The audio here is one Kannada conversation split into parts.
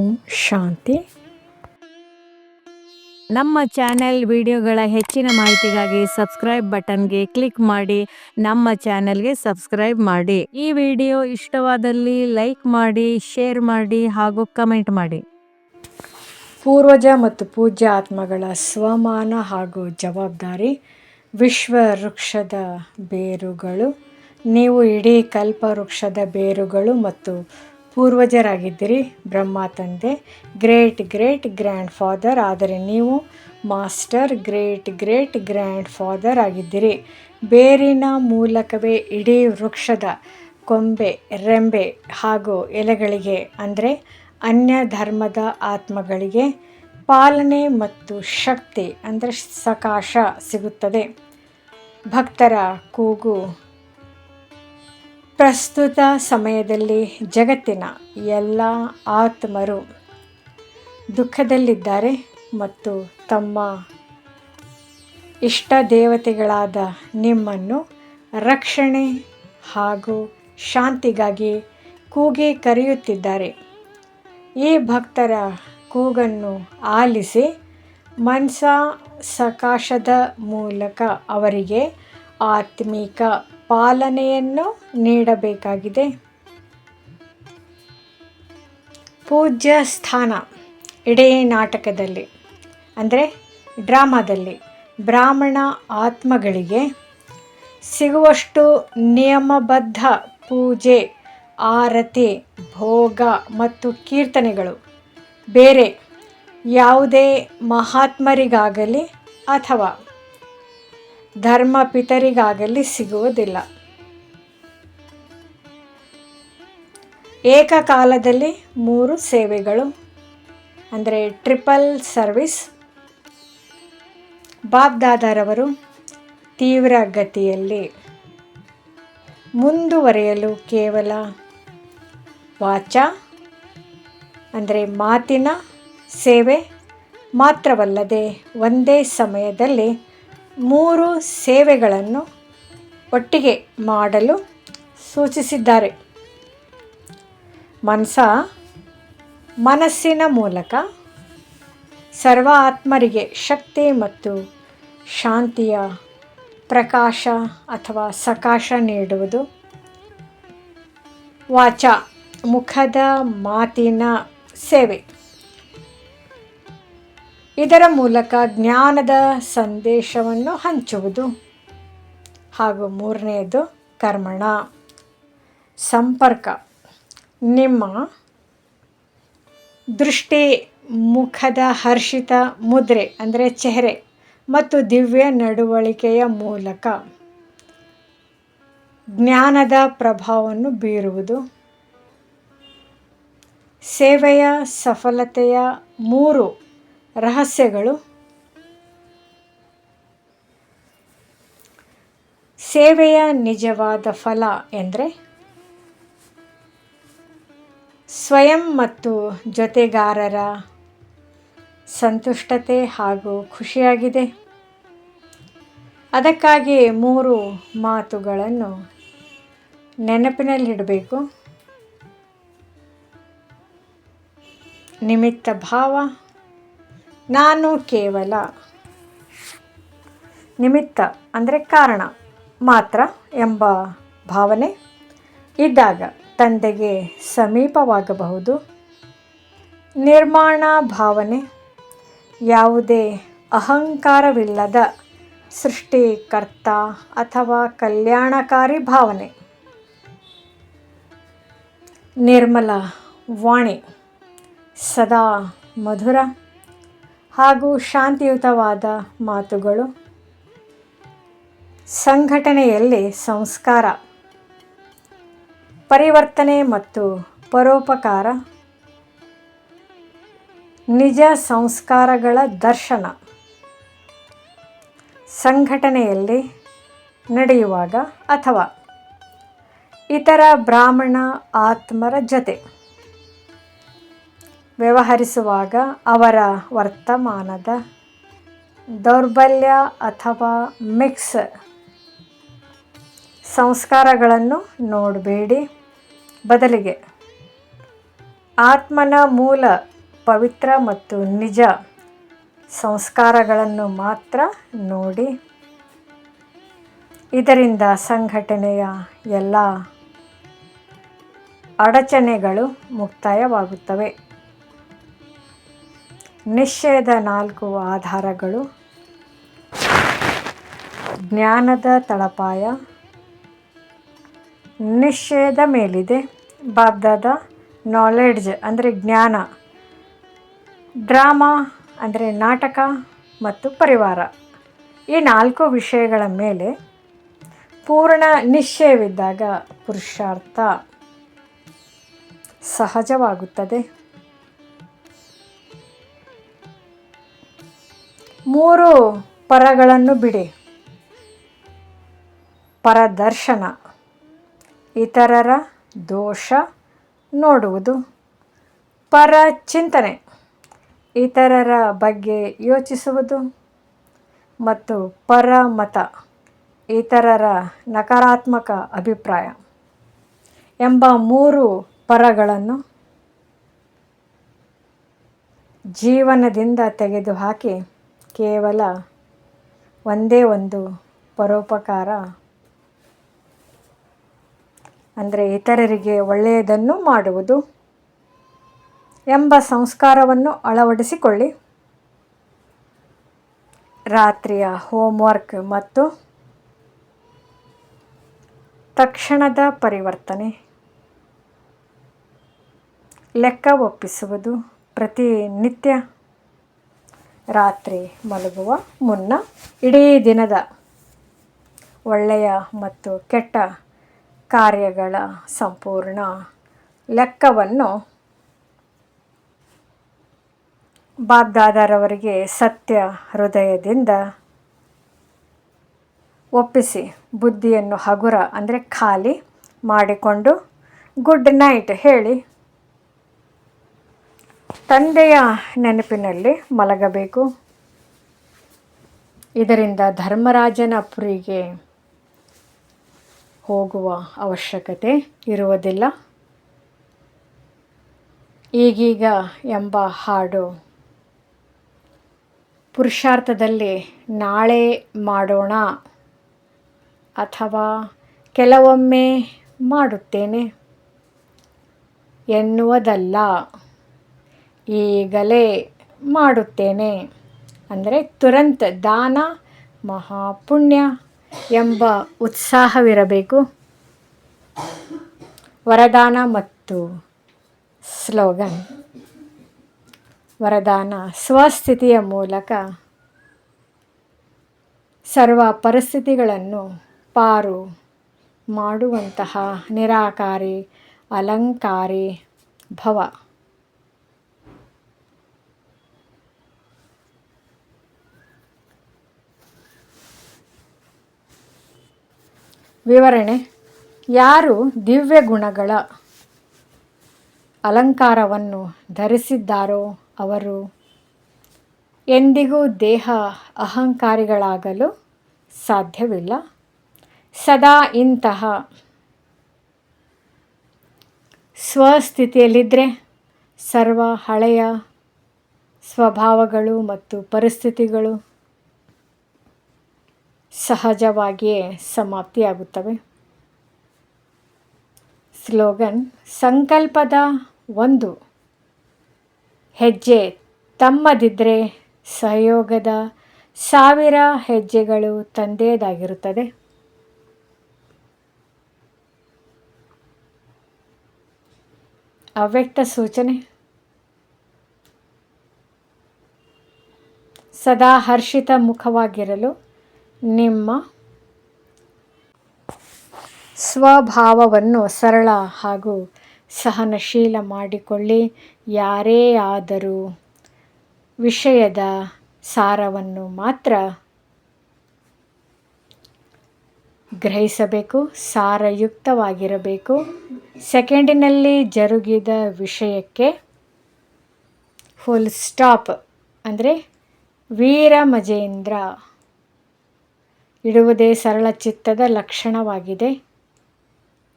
ಓಂ ಶಾಂತಿ. ನಮ್ಮ ಚಾನೆಲ್ ವಿಡಿಯೋಗಳ ಹೆಚ್ಚಿನ ಮಾಹಿತಿಗಾಗಿ ಸಬ್ಸ್ಕ್ರೈಬ್ ಬಟನ್ಗೆ ಕ್ಲಿಕ್ ಮಾಡಿ ನಮ್ಮ ಚಾನೆಲ್ಗೆ ಸಬ್ಸ್ಕ್ರೈಬ್ ಮಾಡಿ. ಈ ವಿಡಿಯೋ ಇಷ್ಟವಾದಲ್ಲಿ ಲೈಕ್ ಮಾಡಿ, ಶೇರ್ ಮಾಡಿ ಹಾಗೂ ಕಮೆಂಟ್ ಮಾಡಿ. ಪೂರ್ವಜ ಮತ್ತು ಪೂಜ್ಯ ಆತ್ಮಗಳ ಸ್ವಮಾನ ಹಾಗೂ ಜವಾಬ್ದಾರಿ. ವಿಶ್ವ ವೃಕ್ಷದ ಬೇರುಗಳು. ನೀವು ಇಡೀ ಕಲ್ಪ ವೃಕ್ಷದ ಬೇರುಗಳು ಮತ್ತು ಪೂರ್ವಜರಾಗಿದ್ದೀರಿ. ಬ್ರಹ್ಮ ತಂದೆ ಗ್ರೇಟ್ ಗ್ರೇಟ್ ಗ್ರ್ಯಾಂಡ್ ಫಾದರ್, ಆದರೆ ನೀವು master great great grand father ಆಗಿದ್ದೀರಿ. ಬೇರಿನ ಮೂಲಕವೇ ಇಡೀ ವೃಕ್ಷದ ಕೊಂಬೆ, ರೆಂಬೆ ಹಾಗೂ ಎಲೆಗಳಿಗೆ ಅಂದರೆ ಅನ್ಯ ಧರ್ಮದ ಆತ್ಮಗಳಿಗೆ ಪಾಲನೆ ಮತ್ತು ಶಕ್ತಿ ಅಂದರೆ ಸಕಾಶ ಸಿಗುತ್ತದೆ. ಭಕ್ತರ ಕೂಗು ಪ್ರಸ್ತುತ ಸಮಯದಲ್ಲಿ ಜಗತ್ತಿನ ಎಲ್ಲ ಆತ್ಮರು ದುಃಖದಲ್ಲಿದ್ದಾರೆ ಮತ್ತು ತಮ್ಮ ಇಷ್ಟ ದೇವತೆಗಳಾದ ನಿಮ್ಮನ್ನು ರಕ್ಷಣೆ ಹಾಗೂ ಶಾಂತಿಗಾಗಿ ಕೂಗಿ ಕರೆಯುತ್ತಿದ್ದಾರೆ. ಈ ಭಕ್ತರ ಕೂಗನ್ನು ಆಲಿಸಿ ಮನಸ ಸಕಾಶದ ಮೂಲಕ ಅವರಿಗೆ ಆತ್ಮಿಕ ಪಾಲನೆಯನ್ನು ನೀಡಬೇಕಾಗಿದೆ. ಪೂಜ್ಯ ಸ್ಥಾನ. ಇಡೀ ನಾಟಕದಲ್ಲಿ ಅಂದರೆ ಡ್ರಾಮಾದಲ್ಲಿ ಬ್ರಾಹ್ಮಣ ಆತ್ಮಗಳಿಗೆ ಸಿಗುವಷ್ಟು ನಿಯಮಬದ್ಧ ಪೂಜೆ, ಆರತಿ, ಭೋಗ ಮತ್ತು ಕೀರ್ತನೆಗಳು ಬೇರೆ ಯಾವುದೇ ಮಹಾತ್ಮರಿಗಾಗಲಿ ಅಥವಾ ಧರ್ಮಪಿತರಿಗಾಗಲಿ ಸಿಗುವುದಿಲ್ಲ. ಏಕಕಾಲದಲ್ಲಿ 3 ಸೇವೆಗಳು ಅಂದರೆ ಟ್ರಿಪಲ್ ಸರ್ವಿಸ್. ಬಾಬ್ದಾದರವರು ತೀವ್ರ ಗತಿಯಲ್ಲಿ ಮುಂದುವರಿಯಲು ಕೇವಲ ವಾಚ ಅಂದರೆ ಮಾತಿನ ಸೇವೆ ಮಾತ್ರವಲ್ಲದೆ ಒಂದೇ ಸಮಯದಲ್ಲಿ 3 ಸೇವೆಗಳನ್ನು ಒಟ್ಟಿಗೆ ಮಾಡಲು ಸೂಚಿಸಿದ್ದಾರೆ. ಮನಸ್ಸಿನ ಮೂಲಕ ಸರ್ವ ಆತ್ಮರಿಗೆ ಶಕ್ತಿ ಮತ್ತು ಶಾಂತಿಯ ಪ್ರಕಾಶ ಅಥವಾ ಸಕಾಶ ನೀಡುವುದು. ವಾಚ ಮುಖದ ಮಾತಿನ ಸೇವೆ. ಇದರ ಮೂಲಕ ಜ್ಞಾನದ ಸಂದೇಶವನ್ನು ಹಂಚುವುದು. ಹಾಗೂ 3ನೇದು ಕರ್ಮಣ ಸಂಪರ್ಕ. ನಿಮ್ಮ ದೃಷ್ಟಿ ಮುಖದ ಹರ್ಷಿತ ಮುದ್ರೆ ಅಂದರೆ ಚೆಹರೆ ಮತ್ತು ದಿವ್ಯ ನಡವಳಿಕೆಯ ಮೂಲಕ ಜ್ಞಾನದ ಪ್ರಭಾವವನ್ನು ಬೀರುವುದು. ಸೇವೆಯ ಸಫಲತೆಯ 3 ರಹಸ್ಯಗಳು. ಸೇವೆಯ ನಿಜವಾದ ಫಲ ಎಂದರೆ ಸ್ವಯಂ ಮತ್ತು ಜೊತೆಗಾರರ ಸಂತುಷ್ಟತೆ ಹಾಗೂ ಖುಷಿಯಾಗಿದೆ. ಅದಕ್ಕಾಗಿ 3 ಮಾತುಗಳನ್ನು ನೆನಪಿನಲ್ಲಿಡಬೇಕು. ನಿಮಿತ್ತ ಭಾವ. ನಾನು ಕೇವಲ ನಿಮಿತ್ತ ಅಂದರೆ ಕಾರಣ ಮಾತ್ರ ಎಂಬ ಭಾವನೆ ಇದ್ದಾಗ ತಂದೆಗೆ ಸಮೀಪವಾಗಬಹುದು. ನಿರ್ಮಾಣ ಭಾವನೆ. ಯಾವುದೇ ಅಹಂಕಾರವಿಲ್ಲದ ಸೃಷ್ಟಿಕರ್ತ ಅಥವಾ ಕಲ್ಯಾಣಕಾರಿ ಭಾವನೆ. ನಿರ್ಮಲ ವಾಣಿ. ಸದಾ ಮಧುರ ಹಾಗೂ ಶಾಂತಿಯುತವಾದ ಮಾತುಗಳು. ಸಂಘಟನೆಯಲ್ಲಿ ಸಂಸ್ಕಾರ, ಪರಿವರ್ತನೆ ಮತ್ತು ಪರೋಪಕಾರ. ನಿಜ ಸಂಸ್ಕಾರಗಳ ದರ್ಶನ. ಸಂಘಟನೆಯಲ್ಲಿ ನಡೆಯುವಾಗ ಅಥವಾ ಇತರ ಬ್ರಾಹ್ಮಣ ಆತ್ಮರ ಜೊತೆ ವ್ಯವಹರಿಸುವಾಗ ಅವರ ವರ್ತಮಾನದ ದೌರ್ಬಲ್ಯ ಅಥವಾ ಮಿಕ್ಸ್ ಸಂಸ್ಕಾರಗಳನ್ನು ನೋಡಬೇಡಿ. ಬದಲಿಗೆ ಆತ್ಮನ ಮೂಲ ಪವಿತ್ರ ಮತ್ತು ನಿಜ ಸಂಸ್ಕಾರಗಳನ್ನು ಮಾತ್ರ ನೋಡಿ. ಇದರಿಂದ ಸಂಘಟನೆಯ ಎಲ್ಲ ಅಡಚಣೆಗಳು ಮುಕ್ತಾಯವಾಗುತ್ತವೆ. ನಿಶ್ಚಯದ 4 ಆಧಾರಗಳು. ಜ್ಞಾನದ ತಳಪಾಯ ನಿಶ್ಚಯದ ಮೇಲಿದೆ. ಬಾಬ್ದಾದ ನಾಲೆಡ್ಜ್ ಅಂದರೆ ಜ್ಞಾನ, ಡ್ರಾಮಾ ಅಂದರೆ ನಾಟಕ ಮತ್ತು ಪರಿವಾರ, ಈ 4 ವಿಷಯಗಳ ಮೇಲೆ ಪೂರ್ಣ ನಿಶ್ಚಯವಿದ್ದಾಗ ಪುರುಷಾರ್ಥ ಸಹಜವಾಗುತ್ತದೆ. 3 ಪರಗಳನ್ನು ಬಿಡಿ. ಪರದರ್ಶನ, ಇತರರ ದೋಷ ನೋಡುವುದು. ಪರಚಿಂತನೆ, ಇತರರ ಬಗ್ಗೆ ಯೋಚಿಸುವುದು. ಮತ್ತು ಪರಮತ, ಇತರರ ನಕಾರಾತ್ಮಕ ಅಭಿಪ್ರಾಯ ಎಂಬ 3 ಪರಗಳನ್ನು ಜೀವನದಿಂದ ತೆಗೆದುಹಾಕಿ ಕೇವಲ ಒಂದೇ ಒಂದು ಪರೋಪಕಾರ ಅಂದರೆ ಇತರರಿಗೆ ಒಳ್ಳೆಯದನ್ನು ಮಾಡುವುದು ಎಂಬ ಸಂಸ್ಕಾರವನ್ನು ಅಳವಡಿಸಿಕೊಳ್ಳಿ. ರಾತ್ರಿಯ ಹೋಮ್ವರ್ಕ್ ಮತ್ತು ತಕ್ಷಣದ ಪರಿವರ್ತನೆ. ಲೆಕ್ಕ ಒಪ್ಪಿಸುವುದು. ಪ್ರತಿನಿತ್ಯ ರಾತ್ರಿ ಮಲಗುವ ಮುನ್ನ ಇಡೀ ದಿನದ ಒಳ್ಳೆಯ ಮತ್ತು ಕೆಟ್ಟ ಕಾರ್ಯಗಳ ಸಂಪೂರ್ಣ ಲೆಕ್ಕವನ್ನು ಬಾಬ್ದಾದರವರಿಗೆ ಸತ್ಯ ಹೃದಯದಿಂದ ಒಪ್ಪಿಸಿ ಬುದ್ಧಿಯನ್ನು ಹಗುರ ಅಂದರೆ ಖಾಲಿ ಮಾಡಿಕೊಂಡು ಗುಡ್ ನೈಟ್ ಹೇಳಿ ತಂದೆಯ ನೆನಪಿನಲ್ಲಿ ಮಲಗಬೇಕು. ಇದರಿಂದ ಧರ್ಮರಾಜನ ಪುರಿಗೆ ಹೋಗುವ ಅವಶ್ಯಕತೆ ಇರುವುದಿಲ್ಲ. ಈಗೀಗ ಎಂಬ ಹಾಡು ಪುರುಷಾರ್ಥದಲ್ಲಿ ನಾಳೆ ಮಾಡೋಣ ಅಥವಾ ಕೆಲವೊಮ್ಮೆ ಮಾಡುತ್ತೇನೆ ಎನ್ನುವುದಲ್ಲ, ಈಗಲೇ ಮಾಡುತ್ತೇನೆ ಅಂದರೆ ತುರಂತ ದಾನ ಮಹಾಪುಣ್ಯ ಎಂಬ ಉತ್ಸಾಹವಿರಬೇಕು. ವರದಾನ ಮತ್ತು ಸ್ಲೋಗನ್. ವರದಾನ: ಸ್ವಸ್ಥಿತಿಯ ಮೂಲಕ ಸರ್ವ ಪರಿಸ್ಥಿತಿಗಳನ್ನು ಪಾರು ಮಾಡುವಂತಹ ನಿರಾಕಾರಿ ಅಲಂಕಾರಿ ಭವ. ವಿವರಣೆ: ಯಾರು ದಿವ್ಯ ಗುಣಗಳ ಅಲಂಕಾರವನ್ನು ಧರಿಸಿದ್ದಾರೋ ಅವರು ಎಂದಿಗೂ ದೇಹ ಅಹಂಕಾರಿಗಳಾಗಲು ಸಾಧ್ಯವಿಲ್ಲ. ಸದಾ ಇಂತಹ ಸ್ವಸ್ಥಿತಿಯಲ್ಲಿದ್ದರೆ ಸರ್ವ ಹಳೆಯ ಸ್ವಭಾವಗಳು ಮತ್ತು ಪರಿಸ್ಥಿತಿಗಳು ಸಹಜವಾಗಿಯೇ ಸಮಾಪ್ತಿಯಾಗುತ್ತವೆ. ಸ್ಲೋಗನ್: ಸಂಕಲ್ಪದ ಒಂದು ಹೆಜ್ಜೆ ತಮ್ಮದಿದ್ದರೆ ಸಹಯೋಗದ 1000 ಹೆಜ್ಜೆಗಳು ತಂದೆಯದಾಗಿರುತ್ತದೆ. ಅವ್ಯಕ್ತ ಸೂಚನೆ: ಸದಾ ಹರ್ಷಿತ ಮುಖವಾಗಿರಲು ನಿಮ್ಮ ಸ್ವಭಾವವನ್ನು ಸರಳ ಹಾಗೂ ಸಹನಶೀಲ ಮಾಡಿಕೊಳ್ಳಿ. ಯಾರೇ ಆದರೂ ವಿಷಯದ ಸಾರವನ್ನು ಮಾತ್ರ ಗ್ರಹಿಸಬೇಕು, ಸಾರಯುಕ್ತವಾಗಿರಬೇಕು. ಸೆಕೆಂಡಿನಲ್ಲಿ ಜರುಗಿದ ವಿಷಯಕ್ಕೆ ಫುಲ್ ಸ್ಟಾಪ್ ಅಂದರೆ ವೀರಮಜೇಂದ್ರ ಇಡುವುದೇ ಸರಳ ಚಿತ್ತದ ಲಕ್ಷಣವಾಗಿದೆ.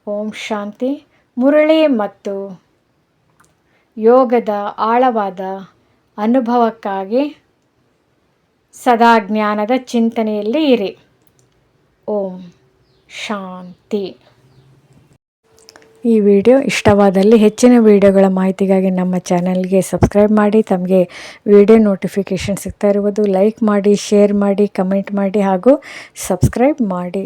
ಓಂ ಶಾಂತಿ. ಮುರಳಿ ಮತ್ತು ಯೋಗದ ಆಳವಾದ ಅನುಭವಕ್ಕಾಗಿ ಸದಾ ಜ್ಞಾನದ ಚಿಂತನೆಯಲ್ಲಿ ಇರಿ. ಓಂ ಶಾಂತಿ. ಈ ವಿಡಿಯೋ ಇಷ್ಟವಾದಲ್ಲಿ ಹೆಚ್ಚಿನ ವಿಡಿಯೋಗಳ ಮಾಹಿತಿಗಾಗಿ ನಮ್ಮ ಚಾನಲ್ಗೆ ಸಬ್ಸ್ಕ್ರೈಬ್ ಮಾಡಿ. ತಮಗೆ ವಿಡಿಯೋ ನೋಟಿಫಿಕೇಷನ್ ಸಿಗ್ತಾ ಇರುವುದು ಲೈಕ್ ಮಾಡಿ, ಶೇರ್ ಮಾಡಿ, ಕಮೆಂಟ್ ಮಾಡಿ ಹಾಗೂ ಸಬ್ಸ್ಕ್ರೈಬ್ ಮಾಡಿ.